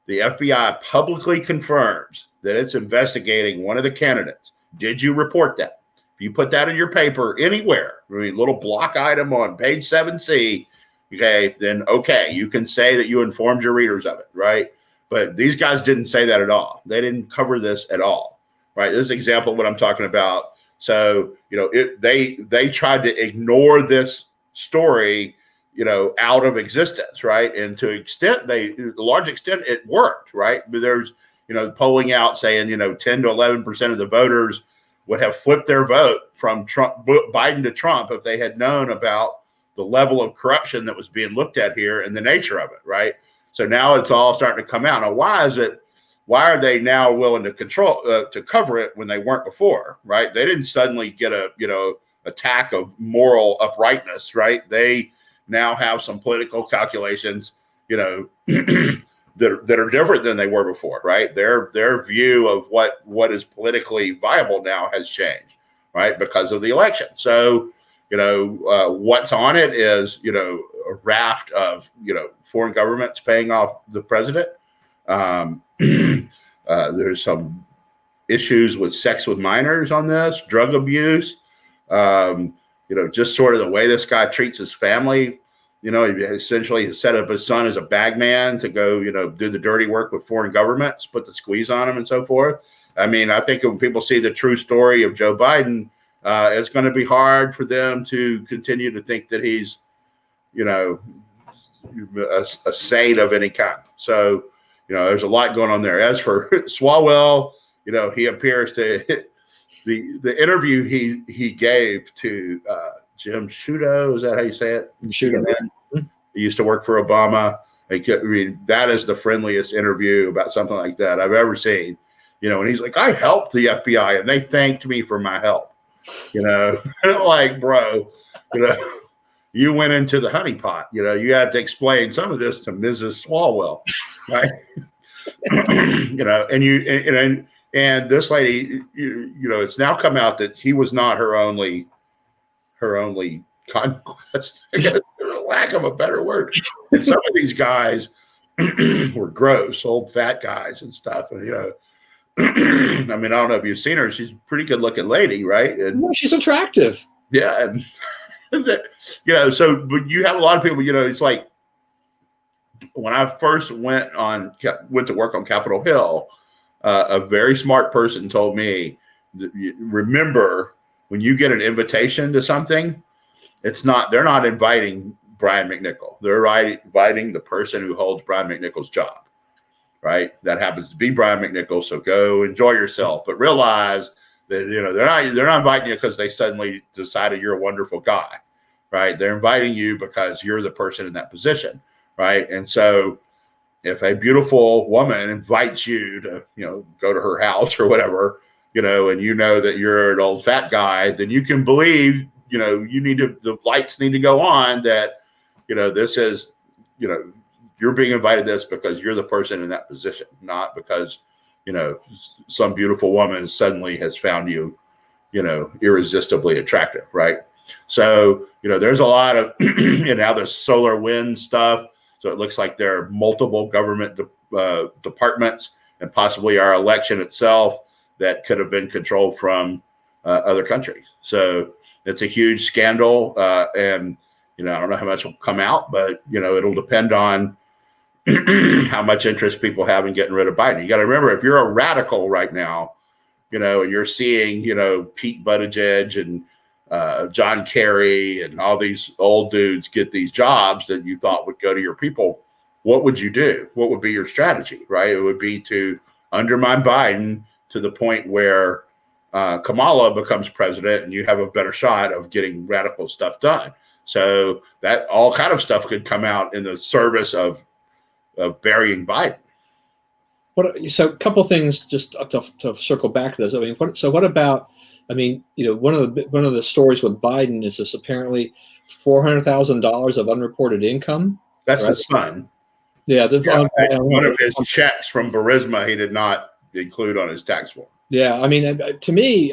[SPEAKER 1] the FBI publicly confirms that it's investigating one of the candidates. Did you report that? If you put that in your paper anywhere, little block item on page 7C, okay, then okay, you can say that you informed your readers of it, right? But these guys didn't say that at all. They didn't cover this at all, right? This is an example of what I'm talking about. So, they tried to ignore this story, out of existence, right? And to a large extent, it worked, right? But there's, polling out saying, 10 to 11% of the voters would have flipped their vote from Biden to Trump if they had known about the level of corruption that was being looked at here and the nature of it, right? So now it's all starting to come out. Now, why are they now willing to cover it when they weren't before, right? They didn't suddenly get a attack of moral uprightness, right? They now have some political calculations, that are different than they were before, right? Their view of what is politically viable now has changed, right? Because of the election. So, what's on it is, a raft of, foreign governments paying off the president. There's some issues with sex with minors on this, drug abuse, just sort of the way this guy treats his family. He essentially set up his son as a bagman to go, do the dirty work with foreign governments, put the squeeze on him and so forth. I mean, I think when people see the true story of Joe Biden, it's going to be hard for them to continue to think that he's, a saint of any kind. So, there's a lot going on there. As for Swalwell, he appears to the interview he gave to Jim Sciutto, is that how you say it?
[SPEAKER 2] Sciutto.
[SPEAKER 1] He used to work for Obama. That is the friendliest interview about something like that I've ever seen. And he's like, I helped the FBI and they thanked me for my help. Like, bro, you went into the honeypot. You had to explain some of this to Mrs. Swalwell, right? And this lady, it's now come out that he was not her only conquest, I guess, for lack of a better word. And some of these guys were gross, old fat guys and stuff. And I mean, I don't know if you've seen her. She's a pretty good looking lady, right? And
[SPEAKER 2] she's attractive.
[SPEAKER 1] Yeah. So, but you have a lot of people, it's like when I first went to work on Capitol Hill, a very smart person told me, remember, when you get an invitation to something, they're not inviting Brian McNicoll. They're inviting the person who holds Brian McNicoll's job, right? That happens to be Brian McNicoll. So go enjoy yourself, but realize that, they're not inviting you because they suddenly decided you're a wonderful guy, right? They're inviting you because you're the person in that position, right? And so if a beautiful woman invites you to, go to her house or whatever, and that you're an old fat guy, then you can believe, the lights need to go on that, this is, you're being invited this because you're the person in that position, not because, some beautiful woman suddenly has found you, irresistibly attractive, right? So, there's a lot of, now there's solar wind stuff. So it looks like there are multiple government departments and possibly our election itself that could have been controlled from other countries. So it's a huge scandal. And, I don't know how much will come out, but, it'll depend on how much interest people have in getting rid of Biden. You got to remember, if you're a radical right now, and you're seeing, Pete Buttigieg and John Kerry and all these old dudes get these jobs that you thought would go to your people, what would you do? What would be your strategy, right? It would be to undermine Biden to the point where Kamala becomes president and you have a better shot of getting radical stuff done. So that all kind of stuff could come out in the service of burying Biden.
[SPEAKER 2] So a couple things just to circle back to this. I mean, what about, one of the stories with Biden is this apparently $400,000 of unreported income.
[SPEAKER 1] That's right? The son.
[SPEAKER 2] Yeah.
[SPEAKER 1] One of his checks from Burisma, he did not include on his tax form.
[SPEAKER 2] Yeah. To me,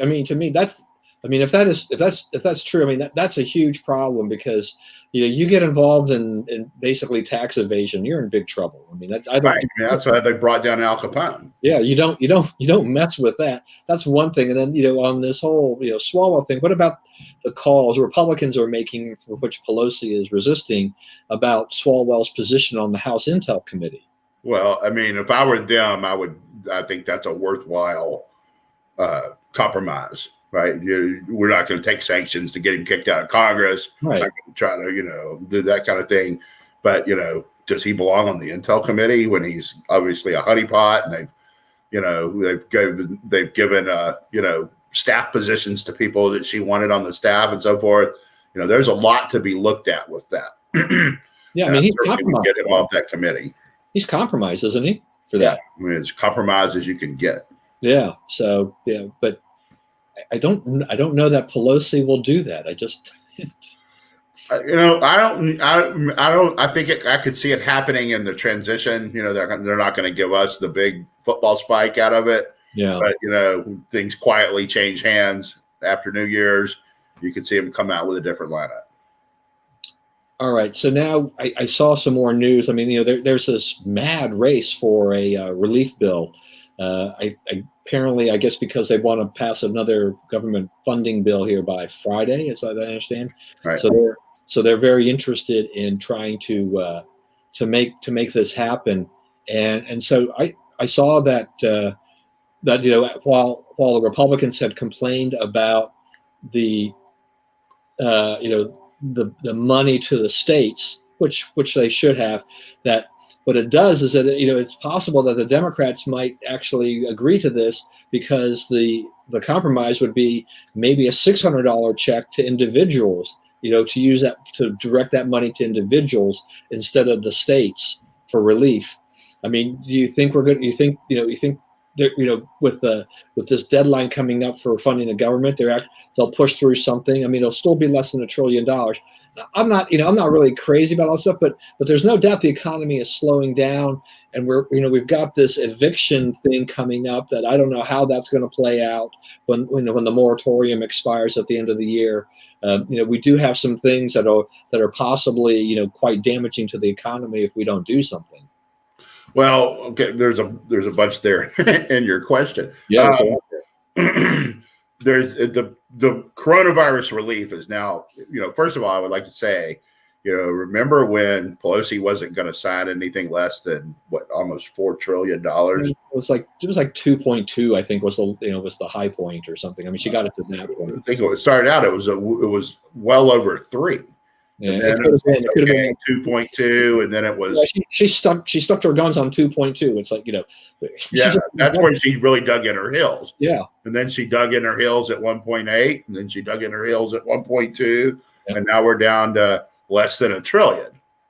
[SPEAKER 2] I mean, if that's true, I mean that's a huge problem, because you get involved in basically tax evasion, you're in big trouble. I mean, I don't.
[SPEAKER 1] Right. I mean, that's why they brought down Al Capone.
[SPEAKER 2] Yeah, you don't mess with that. That's one thing. And then on this whole Swalwell thing, what about the calls Republicans are making, for which Pelosi is resisting, about Swalwell's position on the House Intel Committee?
[SPEAKER 1] Well, I mean, if I were them, I think that's a worthwhile compromise, right? We're not going to take sanctions to get him kicked out of Congress.
[SPEAKER 2] Right.
[SPEAKER 1] Not going to try to, do that kind of thing. But, does he belong on the Intel Committee when he's obviously a honeypot, and they've given staff positions to people that she wanted on the staff and so forth. There's a lot to be looked at with that.
[SPEAKER 2] Yeah, I mean, he's compromised.
[SPEAKER 1] Get him off that committee.
[SPEAKER 2] He's compromised, isn't he? For that,
[SPEAKER 1] I mean, as compromised as you can get.
[SPEAKER 2] Yeah. So but I don't know that Pelosi will do that. I just.
[SPEAKER 1] I could see it happening in the transition. They're not going to give us the big football spike out of it.
[SPEAKER 2] Yeah.
[SPEAKER 1] But things quietly change hands after New Year's. You could see them come out with a different lineup.
[SPEAKER 2] All right. So now I saw some more news. I mean, there's this mad race for a relief bill. Apparently, I guess because they want to pass another government funding bill here by Friday, as I understand.
[SPEAKER 1] Right.
[SPEAKER 2] So they're very interested in trying to make this happen. And so I saw that while the Republicans had complained about the money to the states, which they should have, that what it does is that it's possible that the Democrats might actually agree to this, because the compromise would be maybe a $600 check to individuals, to use that, to direct that money to individuals instead of the states for relief. I mean, do you think you think with this deadline coming up for funding the government, they'll push through something? I mean, it'll still be less than $1 trillion. I'm not really crazy about all that stuff, but there's no doubt the economy is slowing down, and we've got this eviction thing coming up that I don't know how that's going to play out when the moratorium expires at the end of the year. We do have some things that are possibly quite damaging to the economy if we don't do something.
[SPEAKER 1] Well, okay, there's a bunch there in your question.
[SPEAKER 2] Yeah.
[SPEAKER 1] There's the coronavirus relief is now, first of all, I would like to say, remember when Pelosi wasn't going to sign anything less than almost $4 trillion?
[SPEAKER 2] It was like 2.2, I think was the high point or something. I mean, she got it to that point.
[SPEAKER 1] I think it started out, it was well over 3.
[SPEAKER 2] Yeah,
[SPEAKER 1] it could have been 2.2, and then it was.
[SPEAKER 2] Yeah, she stuck to her guns on 2.2. It's like
[SPEAKER 1] that's when she really dug in her heels.
[SPEAKER 2] Yeah, and
[SPEAKER 1] then she dug in her heels at 1.8, and then she dug in her heels at 1.2, and now we're down to less than $1 trillion,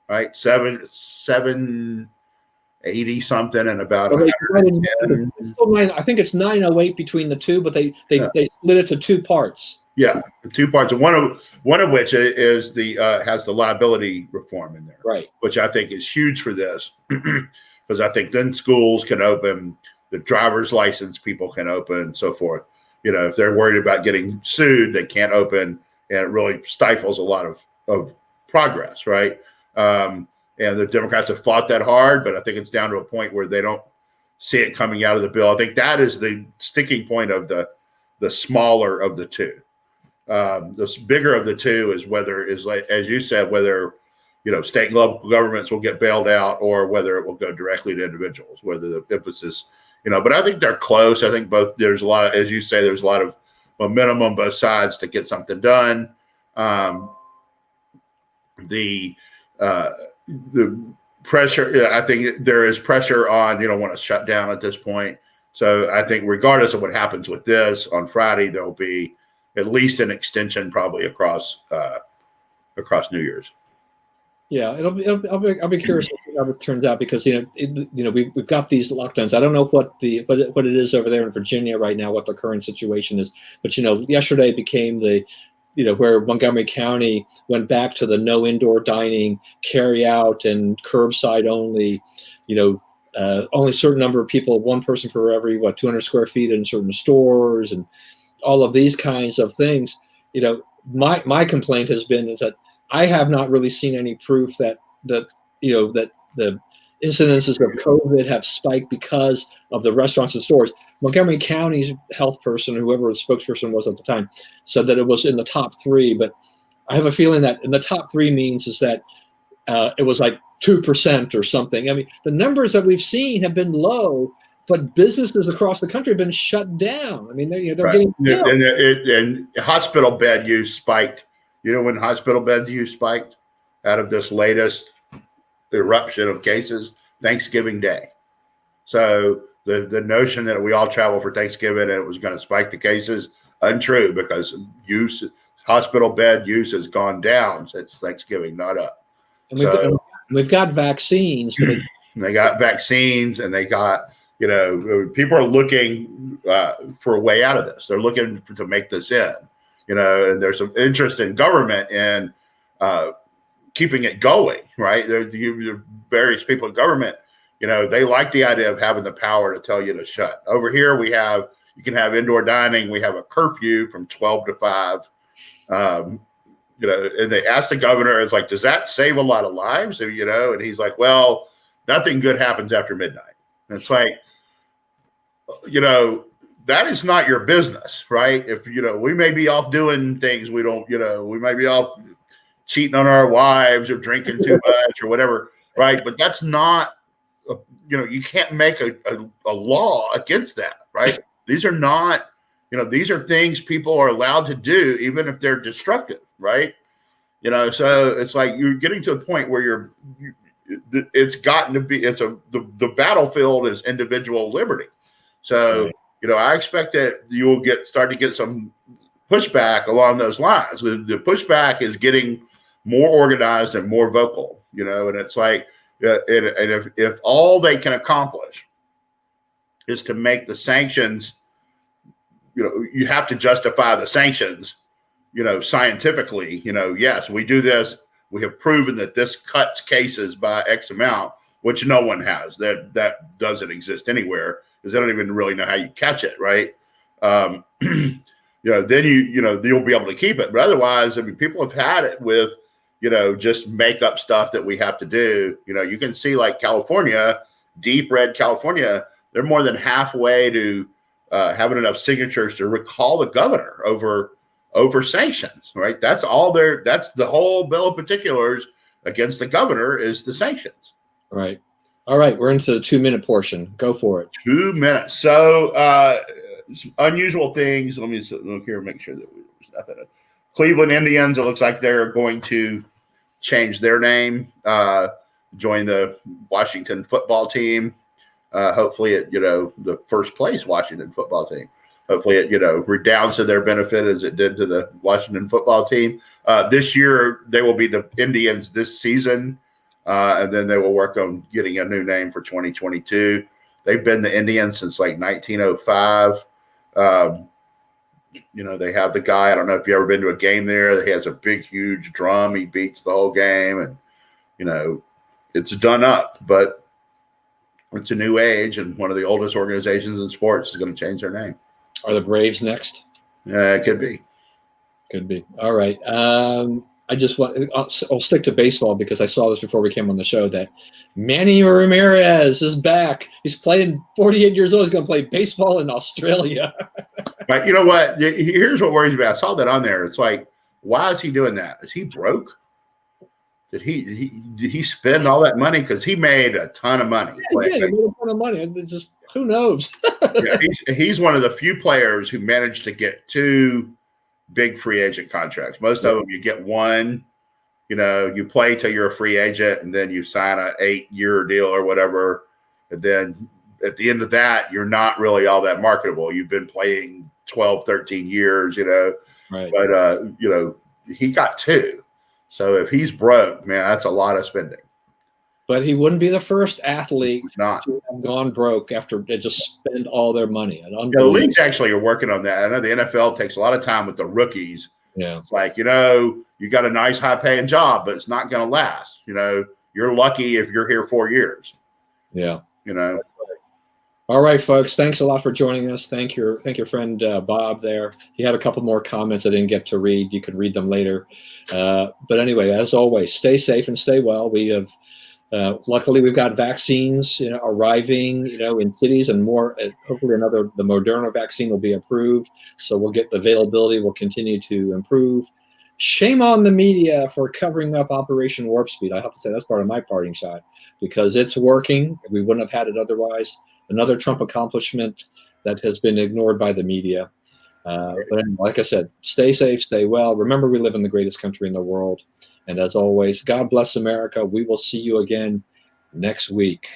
[SPEAKER 1] right? 780 something, and about.
[SPEAKER 2] I think it's 908 between the two, but they split it to two parts.
[SPEAKER 1] Yeah, the two parts, and one of which is has the liability reform in there,
[SPEAKER 2] right? Which
[SPEAKER 1] I think is huge for this, because I think then schools can open, the driver's license people can open, and so forth. If they're worried about getting sued, they can't open, and it really stifles a lot of progress, right? And the Democrats have fought that hard, but I think it's down to a point where they don't see it coming out of the bill. I think that is the sticking point of the smaller of the two. The bigger of the two is like, as you said, whether state and local governments will get bailed out, or whether it will go directly to individuals, whether the emphasis, but I think they're close. I think there's a lot of, as you say, there's a lot of momentum on both sides to get something done. The pressure, I think there is pressure on, want to shut down at this point. So I think regardless of what happens with this on Friday, there'll be at least an extension probably across New Year's.
[SPEAKER 2] Yeah, I'll be curious to see how it turns out, because we've got these lockdowns. I don't know what it is over there in Virginia right now, what the current situation is. But yesterday became where Montgomery County went back to the no indoor dining, carry out, and curbside only. Only a certain number of people, one person for every 200 square feet in certain stores, and all of these kinds of things, my complaint has been is that I have not really seen any proof that the incidences of COVID have spiked because of the restaurants and stores. Montgomery County's health person, whoever the spokesperson was at the time, said that it was in the top 3, but I have a feeling that in the top 3 means is that it was like 2% or something. I mean, the numbers that we've seen have been low, but businesses across the country have been shut down. I mean, they're
[SPEAKER 1] Right.
[SPEAKER 2] getting
[SPEAKER 1] And hospital bed use spiked. You know when hospital bed use spiked out of this latest eruption of cases? Thanksgiving Day. So the notion that we all travel for Thanksgiving and it was going to spike the cases, untrue, because hospital bed use has gone down since Thanksgiving, not up.
[SPEAKER 2] And we've got vaccines. But
[SPEAKER 1] they got vaccines, and they got, people are looking for a way out of this. They're looking to make this end, and there's some interest in government and keeping it going, right? There's various people in government, they like the idea of having the power to tell you to shut. Over here, you can have indoor dining. We have a curfew from 12 to 5. And they asked the governor, it's like, does that save a lot of lives? And he's like, well, nothing good happens after midnight. And it's like, that is not your business, right? If, we may be off doing things we don't, we might be off cheating on our wives or drinking too much or whatever, right? But that's not, you can't make a law against that, right? These are not, these are things people are allowed to do, even if they're destructive, right? So it's like you're getting to a point where it's gotten to be, the battlefield is individual liberty. So, I expect that you'll start to get some pushback along those lines. The pushback is getting more organized and more vocal, and it's like, and if all they can accomplish is to make the sanctions, you have to justify the sanctions, scientifically, yes, we do this. We have proven that this cuts cases by X amount, which no one has. That doesn't exist anywhere because they don't even really know how you catch it, right? Then you'll be able to keep it. But otherwise, I mean, people have had it with, just make up stuff that we have to do. You can see like California, deep red California, they're more than halfway to having enough signatures to recall the governor over sanctions, right? That's the whole bill of particulars against the governor is the sanctions.
[SPEAKER 2] Right. All right. We're into the 2-minute portion. Go for it.
[SPEAKER 1] 2 minutes. So unusual things. Let me look here and make sure that there's nothing. Cleveland Indians, it looks like they're going to change their name, join the Washington football team. Hopefully it, the first place Washington football team. Hopefully it, redounds to their benefit as it did to the Washington football team. This year, they will be the Indians this season, and then they will work on getting a new name for 2022. They've been the Indians since like 1905. They have the guy, I don't know if you've ever been to a game there. He has a big, huge drum. He beats the whole game, and, it's done up, but it's a new age, and one of the oldest organizations in sports is going to change their name.
[SPEAKER 2] Are the Braves next?
[SPEAKER 1] It could be.
[SPEAKER 2] Could be. All right. I'll stick to baseball because I saw this before we came on the show that Manny Ramirez is back. He's playing 48 years old. He's going to play baseball in Australia.
[SPEAKER 1] But you know what? Here's what worries me. I saw that on there. It's like, why is he doing that? Is he broke? Did he spend all that money? Because he made a ton of money.
[SPEAKER 2] Yeah, he made a ton of money. It's just, who knows?
[SPEAKER 1] He's one of the few players who managed to get 2 big free agent contracts. Most of them, you get one, you play till you're a free agent, and then you sign an 8-year deal or whatever. And then at the end of that, you're not really all that marketable. You've been playing 12, 13 years,
[SPEAKER 2] Right.
[SPEAKER 1] But, he got 2. So if he's broke, man, that's a lot of spending.
[SPEAKER 2] But he wouldn't be the first athlete
[SPEAKER 1] to
[SPEAKER 2] have gone broke after they just spend all their money.
[SPEAKER 1] The leagues actually are working on that. I know the NFL takes a lot of time with the rookies.
[SPEAKER 2] Yeah.
[SPEAKER 1] It's like, you got a nice high-paying job, but it's not going to last. You're lucky if you're here 4 years.
[SPEAKER 2] Yeah. All right, folks. Thanks a lot for joining us. Thank your friend Bob there. He had a couple more comments I didn't get to read. You could read them later. But anyway, as always, stay safe and stay well. We have luckily we've got vaccines, arriving, in cities, and more. Hopefully, the Moderna vaccine will be approved, so we'll get the availability. Will continue to improve. Shame on the media for covering up Operation Warp Speed. I have to say that's part of my parting shot because it's working. We wouldn't have had it otherwise. Another Trump accomplishment that has been ignored by the media. But anyway, like I said, stay safe, stay well. Remember, we live in the greatest country in the world. And as always, God bless America. We will see you again next week.